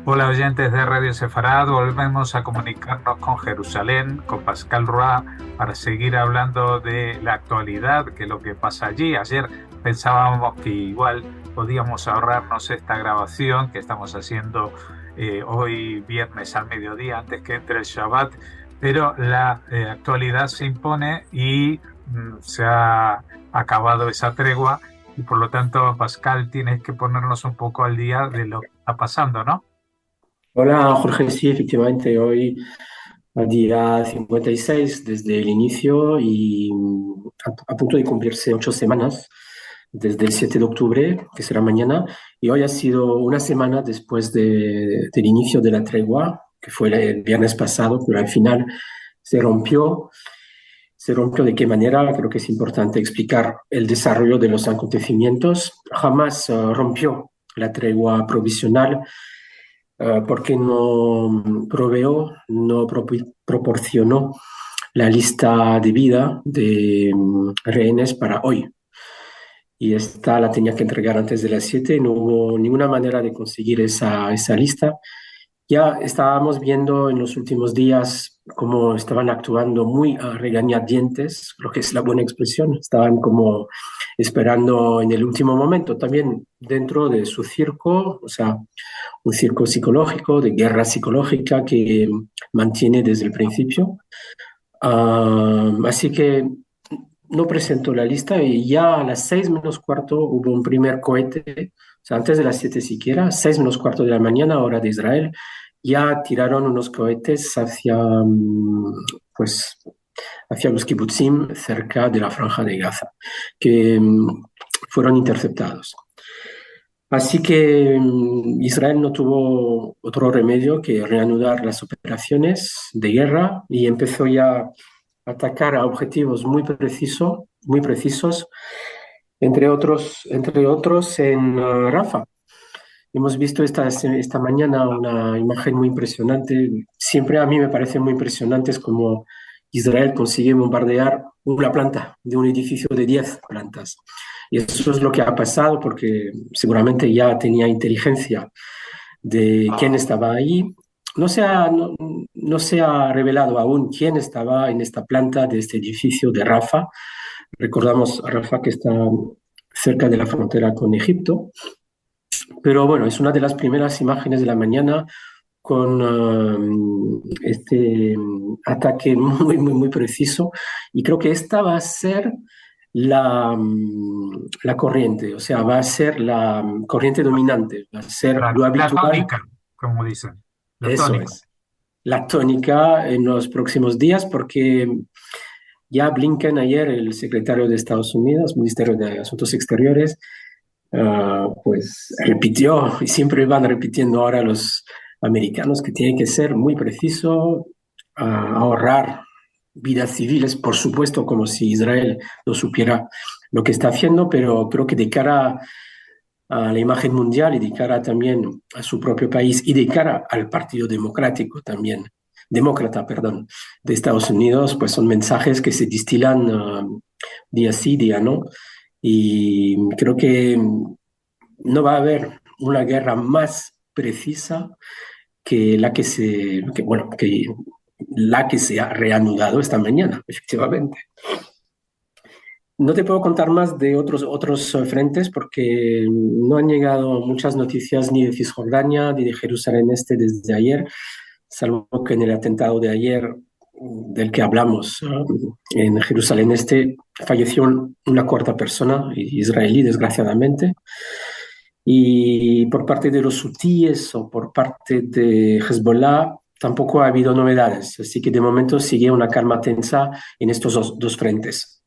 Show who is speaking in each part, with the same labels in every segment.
Speaker 1: Hola oyentes de Radio Sefarad, volvemos a comunicarnos con Jerusalén, con Pascal Roy, para seguir hablando de la actualidad, que es lo que pasa allí. Ayer pensábamos que igual podíamos ahorrarnos esta grabación que estamos haciendo hoy viernes al mediodía, antes que entre el Shabbat, pero la actualidad se impone y se ha acabado esa tregua y por lo tanto, Pascal, tienes que ponernos un poco al día de lo que está pasando, ¿no?
Speaker 2: Hola Jorge, sí, efectivamente, hoy al día 56 desde el inicio y a punto de cumplirse 8 semanas desde el 7 de octubre, que será mañana, y hoy ha sido una semana después del inicio de la tregua, que fue el viernes pasado, pero al final se rompió. ¿Se rompió de qué manera? Creo que es importante explicar el desarrollo de los acontecimientos. Jamás rompió la tregua provisional porque no proveó, no proporcionó la lista de vida de rehenes para hoy. Y esta la tenía que entregar antes de las 7. No hubo ninguna manera de conseguir esa lista. Ya estábamos viendo en los últimos días cómo estaban actuando muy a regañadientes, creo que es la buena expresión, estaban como esperando en el último momento, también dentro de su circo, o sea, un circo psicológico, de guerra psicológica que mantiene desde el principio. Así que no presentó la lista y ya a las 6 menos cuarto hubo un primer cohete, o sea, antes de las 7 siquiera, 6 menos cuarto de la mañana, hora de Israel, ya tiraron unos cohetes hacia, pues, hacia los kibutzim cerca de la franja de Gaza, que fueron interceptados. Así que Israel no tuvo otro remedio que reanudar las operaciones de guerra y empezó ya a atacar a objetivos muy precisos, entre otros en Rafah. Hemos visto esta mañana una imagen muy impresionante. Siempre a mí me parece muy impresionante es como Israel consigue bombardear una planta de un edificio de 10 plantas. Y eso es lo que ha pasado porque seguramente ya tenía inteligencia de quién estaba ahí. No se ha revelado aún quién estaba en esta planta de este edificio de Rafah. Recordamos Rafah que está cerca de la frontera con Egipto. Pero bueno, es una de las primeras imágenes de la mañana con este ataque muy preciso. Y creo que esta va a ser la corriente, o sea, va a ser la corriente dominante, va a ser lo
Speaker 1: La
Speaker 2: habitual.
Speaker 1: tónica, como dicen, la
Speaker 2: Eso
Speaker 1: tónica.
Speaker 2: es, la tónica en los próximos días, porque ya Blinken ayer, el secretario de Estados Unidos, Ministerio de Asuntos Exteriores, pues repitió, y siempre van repitiendo ahora los americanos, que tiene que ser muy preciso, ahorrar vidas civiles, por supuesto, como si Israel no supiera lo que está haciendo, pero creo que de cara a la imagen mundial y de cara también a su propio país y de cara al Partido Democrático también, demócrata, perdón, de Estados Unidos, pues son mensajes que se distilan día sí, día no. Y creo que no va a haber una guerra más precisa que la que se ha reanudado esta mañana, efectivamente. No te puedo contar más de otros frentes porque no han llegado muchas noticias ni de Cisjordania ni de Jerusalén Este desde ayer, salvo que en el atentado de ayer del que hablamos en Jerusalén Este falleció una cuarta persona israelí, desgraciadamente. Y por parte de los hutíes o por parte de Hezbollah tampoco ha habido novedades, así que de momento sigue una calma tensa en estos dos frentes.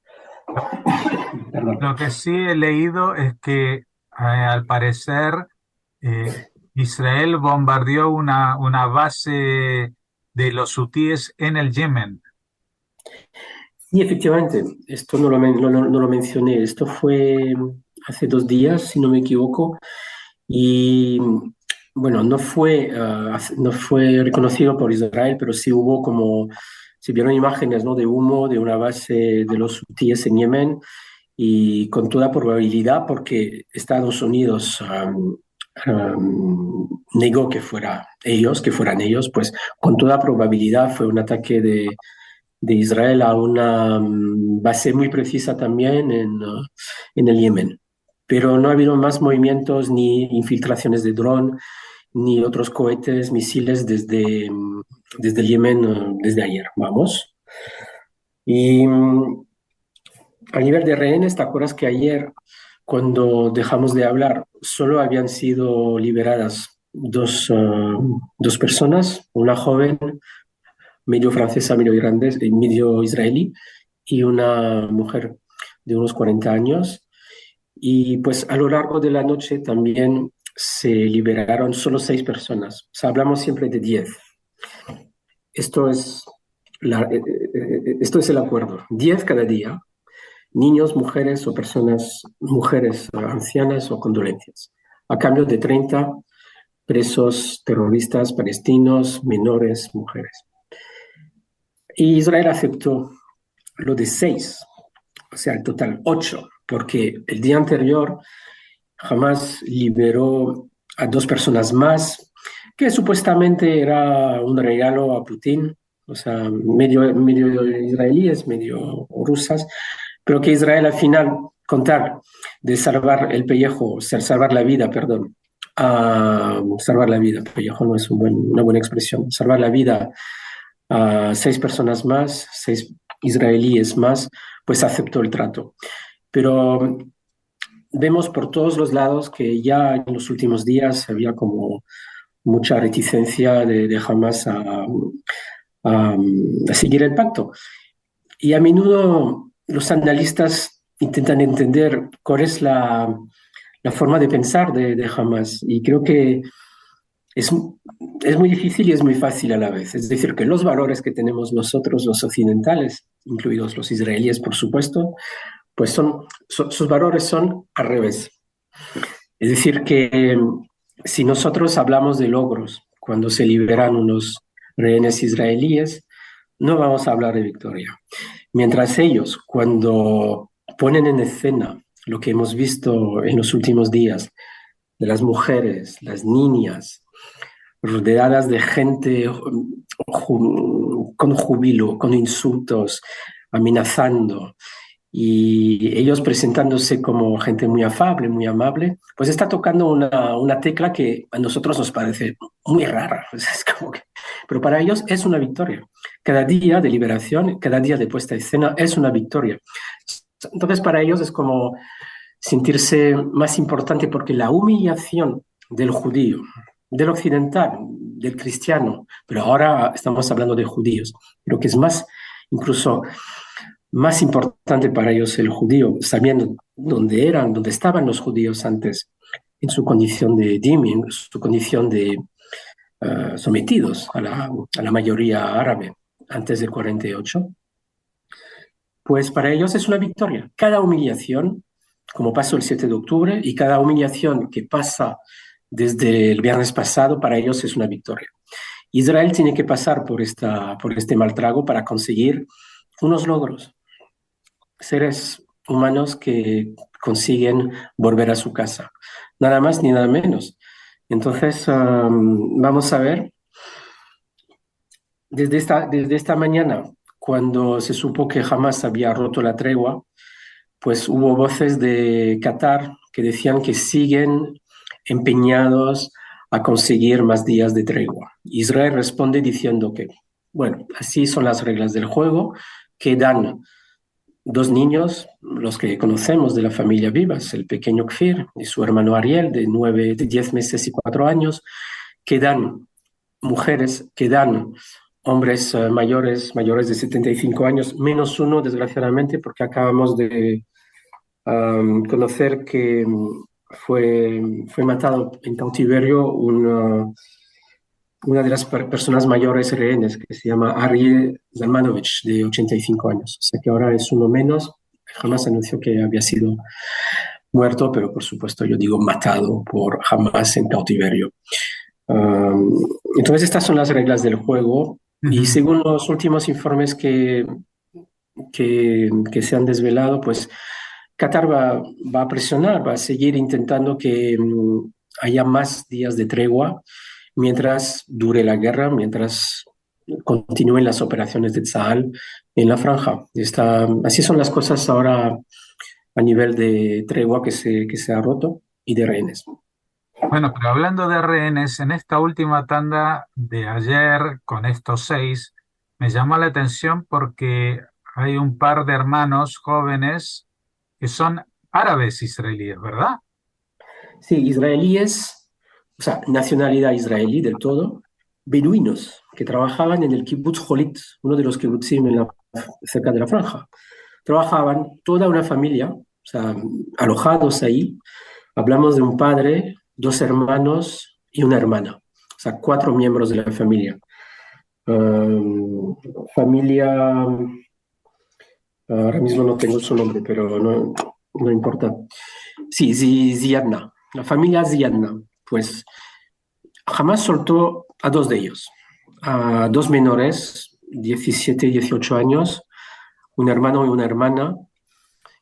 Speaker 2: Perdón.
Speaker 1: Lo que sí he leído es que al parecer eh, Israel bombardeó una base de los hutíes en el Yemen.
Speaker 2: Y efectivamente, esto no lo mencioné, esto fue hace 2 días, si no me equivoco, y bueno, no fue reconocido por Israel, pero sí hubo se vieron imágenes, ¿no?, de humo de una base de los hutíes en Yemen y con toda probabilidad, porque Estados Unidos negó que fueran ellos, pues con toda probabilidad fue un ataque de Israel a una base muy precisa también en el Yemen. Pero no ha habido más movimientos ni infiltraciones de dron ni otros cohetes, misiles desde el Yemen desde ayer, vamos. Y a nivel de rehenes, ¿te acuerdas que ayer, cuando dejamos de hablar, solo habían sido liberadas dos personas, una joven, medio francesa, medio irlandés, medio israelí, y una mujer de unos 40 años? Y pues a lo largo de la noche también se liberaron solo 6 personas. O sea, hablamos siempre de 10. Esto es, esto es el acuerdo. 10 cada día, niños, mujeres o personas, mujeres ancianas o condolencias, a cambio de 30 presos terroristas palestinos, menores, mujeres. Y Israel aceptó lo de 6, o sea, el total 8, porque el día anterior Hamas liberó a 2 personas más, que supuestamente era un regalo a Putin, o sea, medio israelíes, medio rusas, pero que Israel al final, con tal de salvar el pellejo, salvar la vida, perdón, salvar la vida, pellejo no es una buena expresión, salvar la vida a 6 personas más, 6 israelíes más, pues aceptó el trato. Pero vemos por todos los lados que ya en los últimos días había como mucha reticencia de Hamas a seguir el pacto. Y a menudo los analistas intentan entender cuál es la forma de pensar de Hamas. Y creo que es, es muy difícil y es muy fácil a la vez. Es decir, que los valores que tenemos nosotros, los occidentales, incluidos los israelíes, por supuesto, pues sus valores son al revés. Es decir, que si nosotros hablamos de logros cuando se liberan unos rehenes israelíes, no vamos a hablar de victoria. Mientras ellos, cuando ponen en escena lo que hemos visto en los últimos días, de las mujeres, las niñas, rodeadas de gente con júbilo, con insultos, amenazando, y ellos presentándose como gente muy afable, muy amable, pues está tocando una tecla que a nosotros nos parece muy rara. Es como que, pero para ellos es una victoria. Cada día de liberación, cada día de puesta en escena es una victoria. Entonces para ellos es como sentirse más importante porque la humillación del judío, del occidental, del cristiano, pero ahora estamos hablando de judíos, creo que es más, incluso más importante para ellos el judío, sabiendo dónde estaban los judíos antes, en su condición de dhimmi, en su condición de sometidos a la mayoría árabe antes del 48, pues para ellos es una victoria. Cada humillación, como pasó el 7 de octubre, y cada humillación que pasa desde el viernes pasado, para ellos es una victoria. Israel tiene que pasar por este mal trago para conseguir unos logros. Seres humanos que consiguen volver a su casa, nada más ni nada menos. Entonces, vamos a ver, desde esta mañana, cuando se supo que jamás había roto la tregua, pues hubo voces de Qatar que decían que siguen empeñados a conseguir más días de tregua. Israel responde diciendo que, bueno, así son las reglas del juego, que dan 2 niños, los que conocemos de la familia Vivas, el pequeño Kfir y su hermano Ariel, de 10 meses y 4 años, quedan mujeres, quedan hombres mayores de 75 años, menos uno, desgraciadamente, porque acabamos de conocer que fue matado en cautiverio una de las personas mayores rehenes, que se llama Ariel Zalmanovich, de 85 años. O sea que ahora es uno menos. Jamás anunció que había sido muerto, pero por supuesto yo digo matado por Hamas en cautiverio. Entonces estas son las reglas del juego y según los últimos informes que se han desvelado, pues Qatar va a presionar, va a seguir intentando que haya más días de tregua mientras dure la guerra, mientras continúen las operaciones de Tzal en la franja. Así son las cosas ahora a nivel de tregua que se ha roto y de rehenes.
Speaker 1: Bueno, pero hablando de rehenes, en esta última tanda de ayer, con estos 6, me llamó la atención porque hay un par de hermanos jóvenes que son árabes israelíes, ¿verdad?
Speaker 2: Sí, israelíes, o sea, nacionalidad israelí del todo, beduinos que trabajaban en el kibbutz Jolit, uno de los kibbutzim cerca de la franja. Trabajaban toda una familia, o sea, alojados ahí. Hablamos de un padre, dos hermanos y una hermana, o sea, cuatro miembros de la familia. Familia, ahora mismo no tengo su nombre, pero no importa. Sí, Ziadna, la familia Ziadna, pues jamás soltó a dos de ellos, a dos menores, 17 y 18 años, un hermano y una hermana.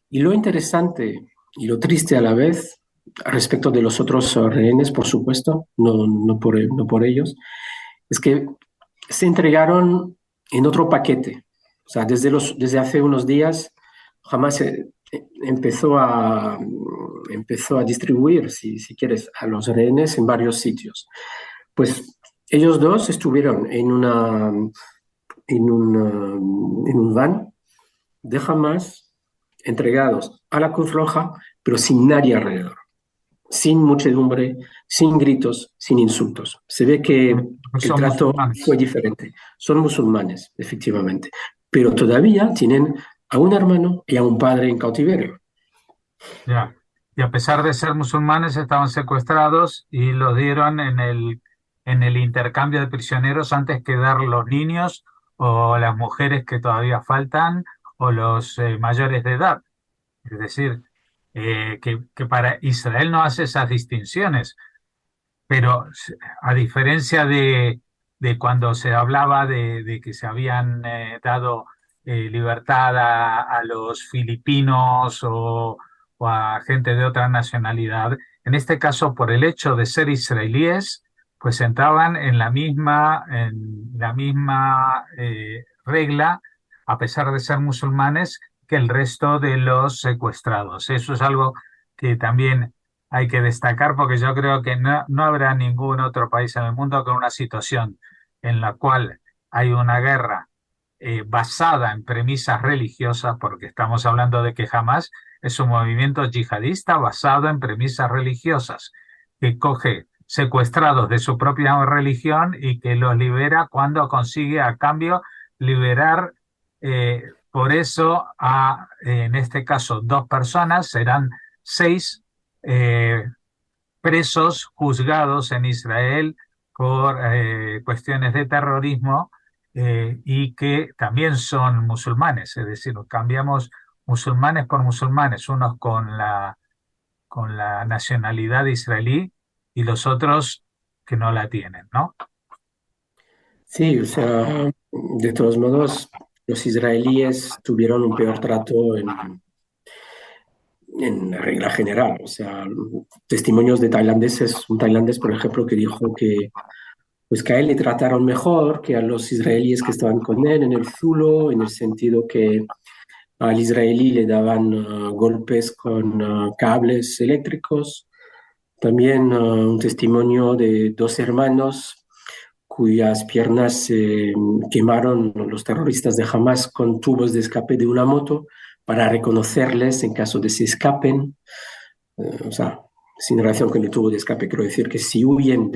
Speaker 2: Y lo interesante y lo triste a la vez, respecto de los otros rehenes, por supuesto, no por ellos, es que se entregaron en otro paquete. O sea, desde hace unos días jamás empezó a distribuir, si quieres, a los rehenes en varios sitios. Pues ellos dos estuvieron en un van de Hamas entregados a la Cruz Roja, pero sin nadie alrededor, sin muchedumbre, sin gritos, sin insultos. Se ve que
Speaker 1: Porque
Speaker 2: el
Speaker 1: son
Speaker 2: trato fue
Speaker 1: musulmanes.
Speaker 2: diferente. Son musulmanes, efectivamente, pero todavía tienen a un hermano y a un padre en cautiverio.
Speaker 1: Ya. Y a pesar de ser musulmanes, estaban secuestrados y los dieron en el intercambio de prisioneros antes que dar los niños o las mujeres que todavía faltan o los mayores de edad. Es decir, que para Israel no hace esas distinciones, pero a diferencia de cuando se hablaba de que se habían dado libertad a los filipinos o a gente de otra nacionalidad, en este caso por el hecho de ser israelíes, pues entraban en la misma regla, a pesar de ser musulmanes, que el resto de los secuestrados. Eso es algo que también hay que destacar porque yo creo que no habrá ningún otro país en el mundo con una situación en la cual hay una guerra basada en premisas religiosas, porque estamos hablando de que Hamas es un movimiento yihadista basado en premisas religiosas, que coge secuestrados de su propia religión y que los libera cuando consigue a cambio liberar por eso en este caso, dos personas, serán 6 eh, presos juzgados en Israel por cuestiones de terrorismo y que también son musulmanes, es decir, cambiamos musulmanes por musulmanes, unos con la nacionalidad israelí y los otros que no la tienen, ¿no?
Speaker 2: Sí, o sea, de todos modos, los israelíes tuvieron un peor trato en regla general. O sea, testimonios de tailandeses, un tailandés, por ejemplo, que dijo pues que a él le trataron mejor que a los israelíes que estaban con él en el Zulo, en el sentido que al israelí le daban golpes con cables eléctricos. También un testimonio de dos hermanos cuyas piernas se quemaron los terroristas de Hamas con tubos de escape de una moto para reconocerles en caso de se escapen. O sea, sin relación con el tubo de escape, quiero decir que si huyen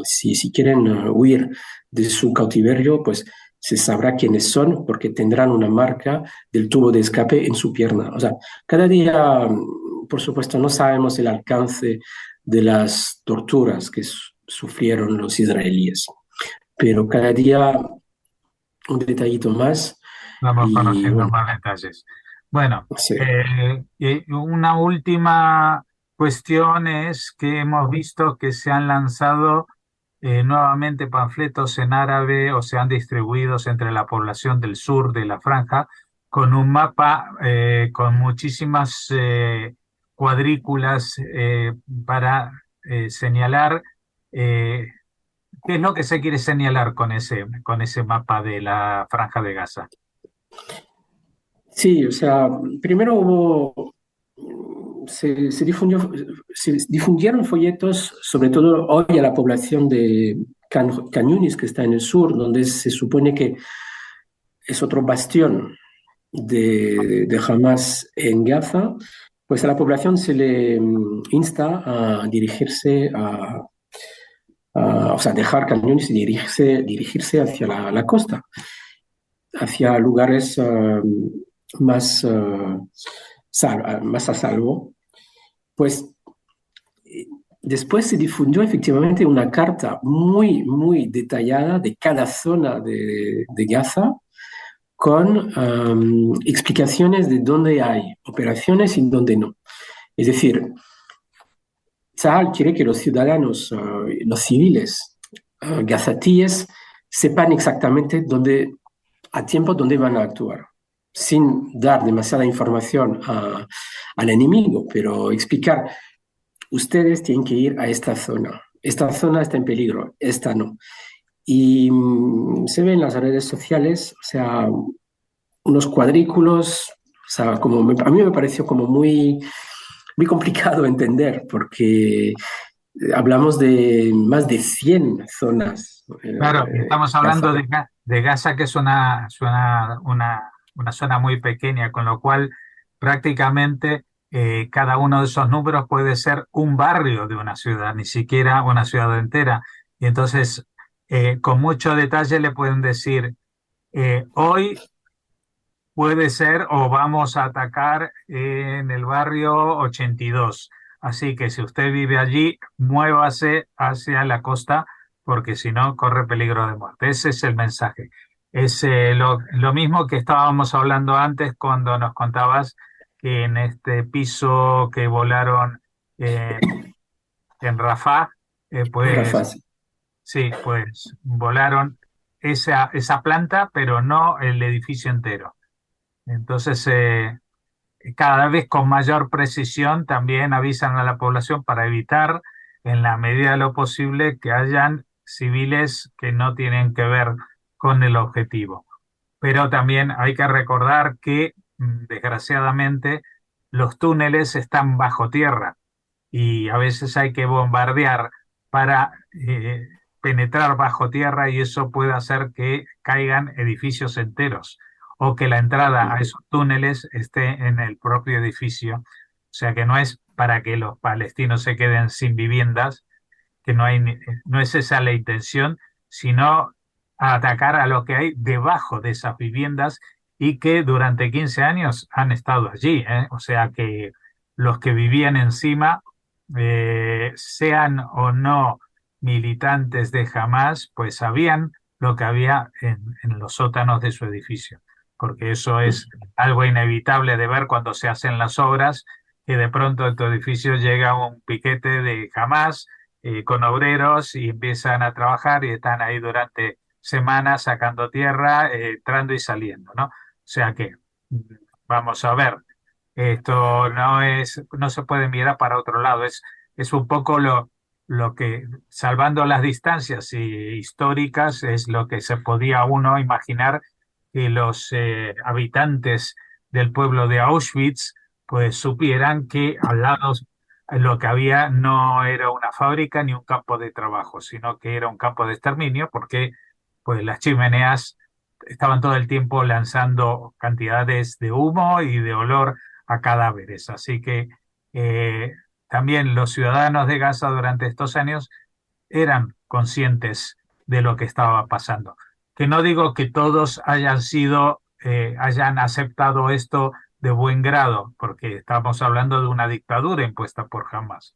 Speaker 2: si quieren huir de su cautiverio, pues se sabrá quiénes son porque tendrán una marca del tubo de escape en su pierna. O sea, cada día, por supuesto, no sabemos el alcance de las torturas que sufrieron los israelíes, pero cada día un detallito más
Speaker 1: Vamos
Speaker 2: y
Speaker 1: conociendo
Speaker 2: bueno,
Speaker 1: más detalles. Bueno,
Speaker 2: sí.
Speaker 1: y una última cuestión es que hemos visto que se han lanzado nuevamente panfletos en árabe o se han distribuidos entre la población del sur de la franja con un mapa con muchísimas cuadrículas para señalar qué es lo que se quiere señalar con ese mapa de la Franja de Gaza.
Speaker 2: Sí, o sea, primero se difundieron folletos, sobre todo hoy a la población de Khan Yunis, que está en el sur, donde se supone que es otro bastión de Hamas en Gaza, pues a la población se le insta a dirigirse o sea, dejar Khan Yunis y dirigirse hacia la costa, hacia lugares más, más a salvo. Pues después se difundió efectivamente una carta muy, muy detallada de cada zona de Gaza con explicaciones de dónde hay operaciones y dónde no. Es decir, Tzal quiere que los ciudadanos, los civiles gazatíes, sepan exactamente dónde, a tiempo dónde van a actuar, sin dar demasiada información al enemigo, pero explicar, ustedes tienen que ir a esta zona está en peligro, esta no. Y se ve en las redes sociales, o sea, unos cuadrículos, o sea, a mí me pareció como muy, muy complicado entender, porque hablamos de más de 100 zonas.
Speaker 1: Claro, y estamos hablando
Speaker 2: Gaza.
Speaker 1: De Gaza, que es una zona muy pequeña, con lo cual prácticamente cada uno de esos números puede ser un barrio de una ciudad, ni siquiera una ciudad entera. Y entonces, con mucho detalle le pueden decir, hoy puede ser o vamos a atacar en el barrio 82. Así que si usted vive allí, muévase hacia la costa porque si no corre peligro de muerte. Ese es el mensaje. Es lo mismo que estábamos hablando antes cuando nos contabas que en este piso que volaron eh, en Rafah, pues
Speaker 2: Rafa,
Speaker 1: sí, pues volaron esa planta, pero no el edificio entero. Entonces, cada vez con mayor precisión también avisan a la población para evitar, en la medida de lo posible, que hayan civiles que no tienen que ver con el objetivo. Pero también hay que recordar que, desgraciadamente, los túneles están bajo tierra y a veces hay que bombardear para penetrar bajo tierra y eso puede hacer que caigan edificios enteros o que la entrada a esos túneles esté en el propio edificio. O sea que no es para que los palestinos se queden sin viviendas, que no es esa la intención, sino atacar a lo que hay debajo de esas viviendas y que durante 15 años han estado allí, ¿eh? O sea que los que vivían encima, sean o no militantes de Hamas, pues sabían lo que había en los sótanos de su edificio, porque eso es algo inevitable de ver cuando se hacen las obras, que de pronto en tu edificio llega un piquete de Hamas con obreros y empiezan a trabajar y están ahí durante semanas sacando tierra, entrando y saliendo, ¿no? O sea que, mm, vamos a ver, esto no se puede mirar para otro lado, es un poco lo que, salvando las distancias históricas, es lo que se podía uno imaginar que los habitantes del pueblo de Auschwitz pues supieran que al lado lo que había no era una fábrica ni un campo de trabajo, sino que era un campo de exterminio porque pues las chimeneas estaban todo el tiempo lanzando cantidades de humo y de olor a cadáveres. Así que eh, también los ciudadanos de Gaza durante estos años eran conscientes de lo que estaba pasando. Que no digo que todos hayan aceptado esto de buen grado, porque estamos hablando de una dictadura impuesta por Hamas,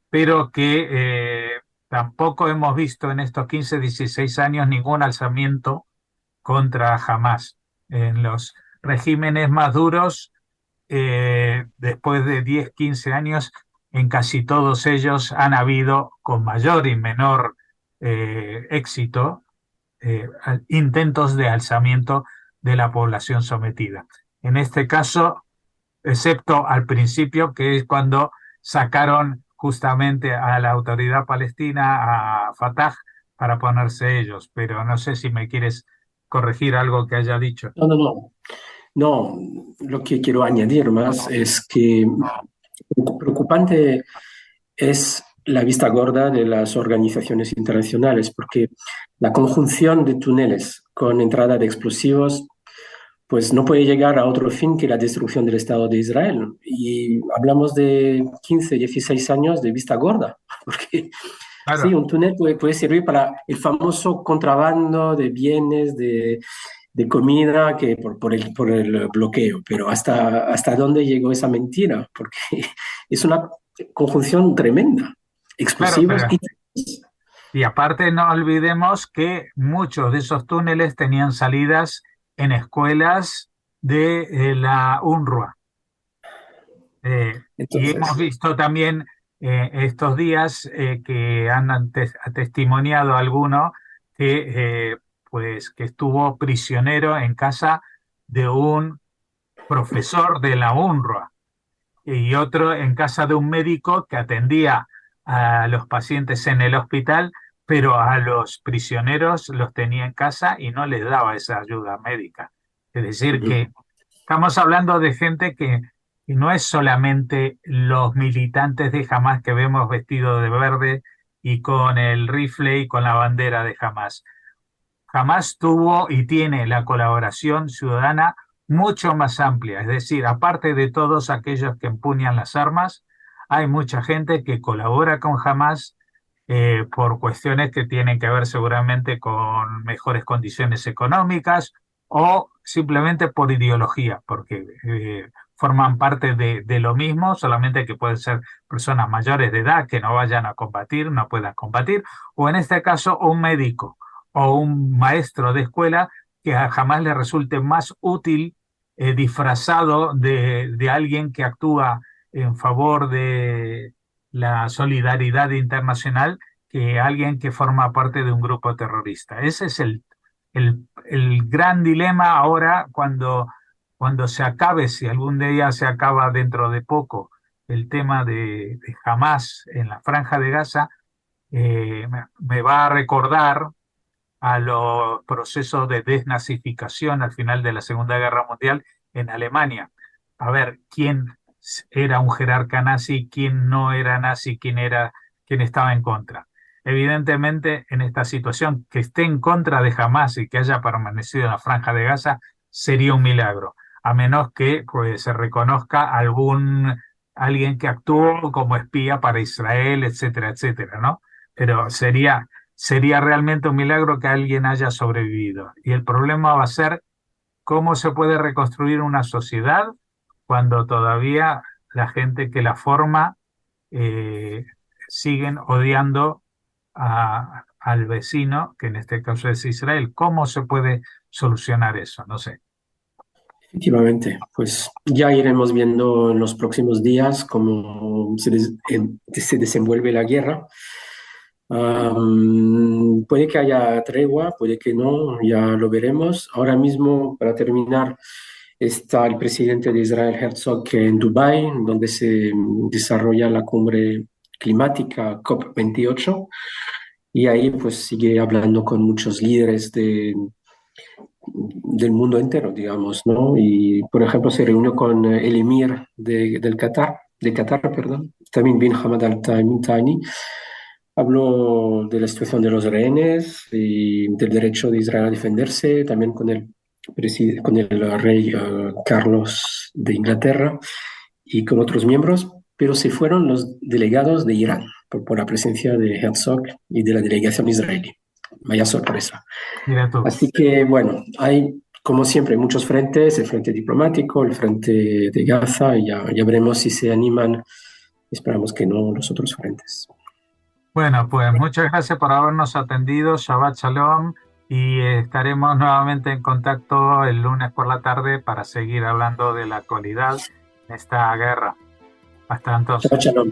Speaker 1: pero que tampoco hemos visto en estos 15, 16 años ningún alzamiento contra Hamas. En los regímenes más duros, después de 10, 15 años, en casi todos ellos han habido, con mayor y menor éxito, intentos de alzamiento de la población sometida. En este caso, excepto al principio, que es cuando sacaron justamente a la autoridad palestina, a Fatah, para ponerse ellos. Pero no sé si me quieres corregir algo que haya dicho.
Speaker 2: No, no, no. No, lo que quiero añadir más es que preocupante es la vista gorda de las organizaciones internacionales, porque la conjunción de túneles con entrada de explosivos pues no puede llegar a otro fin que la destrucción del Estado de Israel. Y hablamos de 15, 16 años de vista gorda, porque sí,
Speaker 1: Claro,
Speaker 2: un túnel puede servir para el famoso contrabando de bienes, de comida, que por el bloqueo, pero ¿hasta dónde llegó esa mentira? Porque es una conjunción tremenda,
Speaker 1: claro,
Speaker 2: explosivos
Speaker 1: pero y aparte no olvidemos que muchos de esos túneles tenían salidas en escuelas de la UNRWA. Y hemos
Speaker 2: entonces,
Speaker 1: visto también estos días que ha testimoniado alguno que, pues, que estuvo prisionero en casa de un profesor de la UNRWA y otro en casa de un médico que atendía a los pacientes en el hospital, pero a los prisioneros los tenía en casa y no les daba esa ayuda médica. Es decir,
Speaker 2: ujú,
Speaker 1: que estamos hablando de gente que no es solamente los militantes de Hamás que vemos vestidos de verde y con el rifle y con la bandera de Hamás. Jamás tuvo y tiene la colaboración ciudadana mucho más amplia, es decir, aparte de todos aquellos que empuñan las armas, hay mucha gente que colabora con Hamas por cuestiones que tienen que ver seguramente con mejores condiciones económicas o simplemente por ideología, porque forman parte de lo mismo, solamente que pueden ser personas mayores de edad que no vayan a combatir, no puedan combatir, o en este caso un médico o un maestro de escuela que jamás le resulte más útil disfrazado de alguien que actúa en favor de la solidaridad internacional que alguien que forma parte de un grupo terrorista. Ese es el gran dilema ahora cuando se acabe, si algún día se acaba dentro de poco, el tema de Hamas en la Franja de Gaza, me va a recordar a los procesos de desnazificación al final de la Segunda Guerra Mundial en Alemania. A ver, quién era un jerarca nazi, quién no era nazi, quién estaba en contra. Evidentemente, en esta situación, que esté en contra de Hamas y que haya permanecido en la Franja de Gaza sería un milagro, a menos que pues, se reconozca alguien que actuó como espía para Israel, etcétera, etcétera, ¿no? Pero sería realmente un milagro que alguien haya sobrevivido. Y el problema va a ser cómo se puede reconstruir una sociedad cuando todavía la gente que la forma eh, siguen odiando al vecino, que en este caso es Israel. ¿Cómo se puede solucionar eso? No sé.
Speaker 2: efectivamente, pues ya iremos viendo en los próximos días cómo se desenvuelve la guerra. Puede que haya tregua, puede que no, ya lo veremos. Ahora mismo, para terminar, está el presidente de Israel, Herzog, en Dubái, donde se desarrolla la cumbre climática COP28, y ahí pues sigue hablando con muchos líderes del mundo entero, digamos, ¿no? Y, por ejemplo, se reunió con el emir de Qatar, perdón, también bin Hamad Al Thani. Habló de la situación de los rehenes y del derecho de Israel a defenderse, también con el rey Carlos de Inglaterra y con otros miembros, pero se fueron los delegados de Irán por la presencia de Herzog y de la delegación israelí. Vaya sorpresa.
Speaker 1: Mira tú.
Speaker 2: Así que, bueno, hay, como siempre, muchos frentes, el frente diplomático, el frente de Gaza, y ya veremos si se animan, esperamos que no, los otros frentes.
Speaker 1: Bueno, pues muchas gracias por habernos atendido. Shabbat Shalom. Y estaremos nuevamente en contacto el lunes por la tarde para seguir hablando de la actualidad en esta guerra. Hasta
Speaker 2: Chao,
Speaker 1: entonces.
Speaker 2: chao.